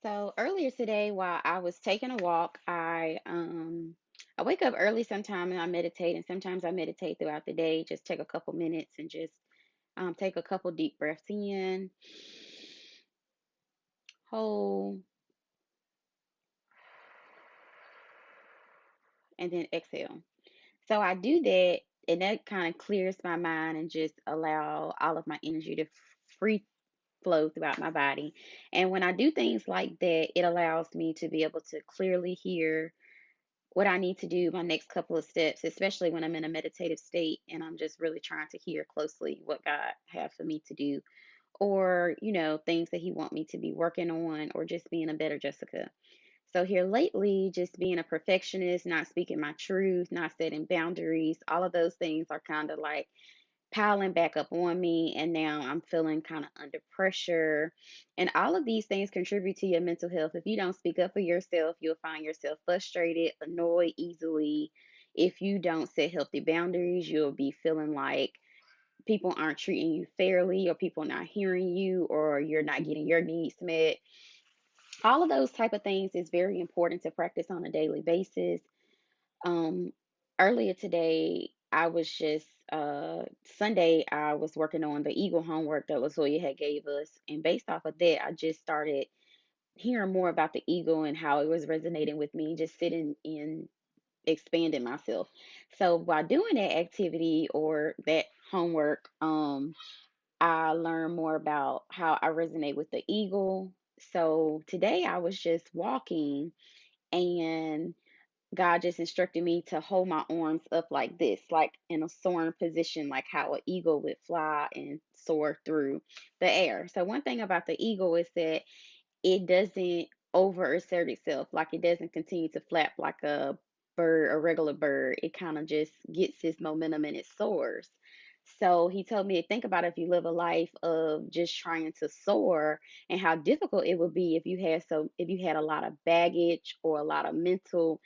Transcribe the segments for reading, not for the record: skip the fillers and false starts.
So earlier today, while I was taking a walk, I wake up early sometime and I meditate, and sometimes I meditate throughout the day. Just take a couple minutes and just take a couple deep breaths in, hold, and then exhale. So I do that, and that kind of clears my mind and just allow all of my energy to free flow throughout my body. And when I do things like that, it allows me to be able to clearly hear what I need to do, my next couple of steps, especially when I'm in a meditative state and I'm just really trying to hear closely what God has for me to do, or, things that He want me to be working on, or just being a better Jessica. So here lately, just being a perfectionist, not speaking my truth, not setting boundaries, all of those things are kind of like piling back up on me, and now I'm feeling kind of under pressure. And all of these things contribute to your mental health. If you don't speak up for yourself, you'll find yourself frustrated, annoyed easily. If you don't set healthy boundaries, you'll be feeling like people aren't treating you fairly, or people not hearing you, or you're not getting your needs met. All of those type of things is very important to practice on a daily basis. um, Earlier today, I was just Sunday. I was working on the Eagle homework that Latoya had gave us, and based off of that, I just started hearing more about the Eagle and how it was resonating with me, just sitting and expanding myself. So while doing that activity or that homework, I learned more about how I resonate with the Eagle. So today I was just walking, and God just instructed me to hold my arms up like this, like in a soaring position, like how an eagle would fly and soar through the air. So, one thing about the eagle is that it doesn't overexert itself, like it doesn't continue to flap like a bird, a regular bird. It kind of just gets its momentum and it soars. So he told me to think about if you live a life of just trying to soar, and how difficult it would be if you had a lot of baggage or a lot of mental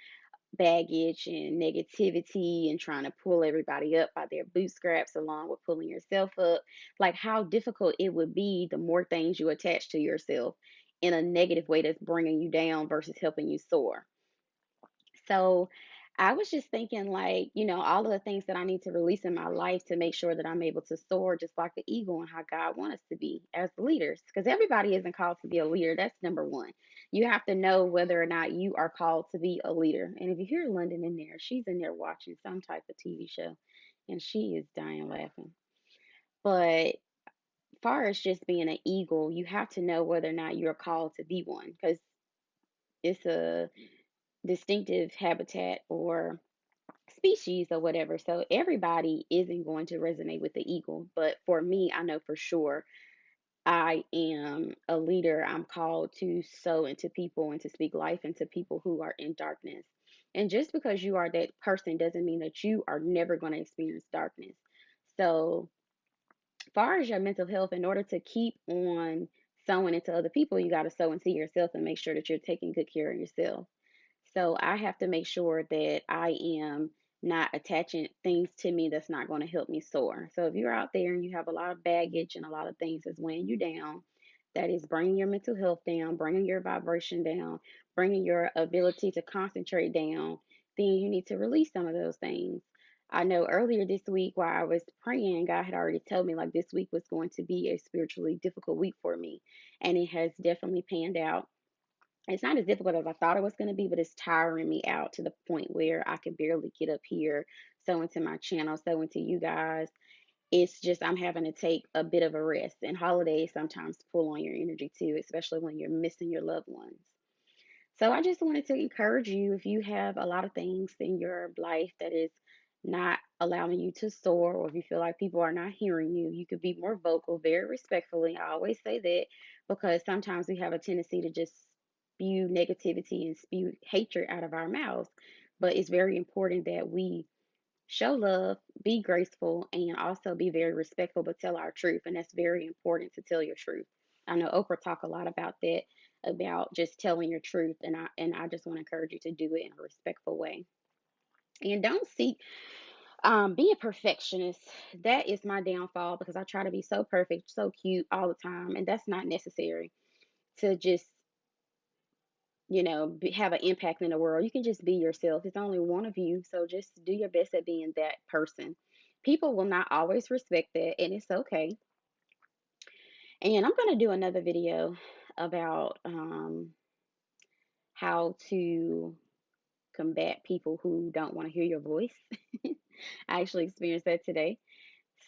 baggage and negativity, and trying to pull everybody up by their bootstraps along with pulling yourself up. Like how difficult it would be the more things you attach to yourself in a negative way that's bringing you down versus helping you soar. So I was just thinking, like, all of the things that I need to release in my life to make sure that I'm able to soar just like the eagle, and how God wants us to be as leaders. Because everybody isn't called to be a leader. That's number one. You have to know whether or not you are called to be a leader. And if you hear London in there, she's in there watching some type of TV show, and she is dying laughing. But far as just being an eagle, you have to know whether or not you're called to be one, because it's a distinctive habitat or species or whatever. So everybody isn't going to resonate with the eagle. But for me, I know for sure I am a leader. I'm called to sow into people and to speak life into people who are in darkness. And just because you are that person doesn't mean that you are never going to experience darkness. So, far as your mental health, in order to keep on sowing into other people, you got to sow into yourself and make sure that you're taking good care of yourself. So I have to make sure that I am not attaching things to me that's not going to help me soar. So if you're out there and you have a lot of baggage and a lot of things that's weighing you down, that is bringing your mental health down, bringing your vibration down, bringing your ability to concentrate down, then you need to release some of those things. I know earlier this week while I was praying, God had already told me like this week was going to be a spiritually difficult week for me. And it has definitely panned out. It's not as difficult as I thought it was going to be, but it's tiring me out to the point where I can barely get up here, so into my channel, so into you guys. It's just I'm having to take a bit of a rest. And holidays sometimes pull on your energy too, especially when you're missing your loved ones. So I just wanted to encourage you, if you have a lot of things in your life that is not allowing you to soar, or if you feel like people are not hearing you, you could be more vocal, very respectfully. I always say that because sometimes we have a tendency to just spew negativity and spew hatred out of our mouths. But it's very important that we show love, be graceful, and also be very respectful, but tell our truth. And that's very important, to tell your truth. I know Oprah talk a lot about that, about just telling your truth, and I just want to encourage you to do it in a respectful way. And don't seek be a perfectionist. That is my downfall, because I try to be so perfect, so cute all the time, and that's not necessary. To just have an impact in the world. You can just be yourself. It's only one of you, so just do your best at being that person. People will not always respect that, and it's okay. And I'm going to do another video about how to combat people who don't want to hear your voice. I actually experienced that today.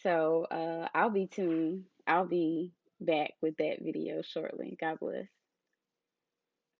So I'll be tuned. I'll be back with that video shortly. God bless.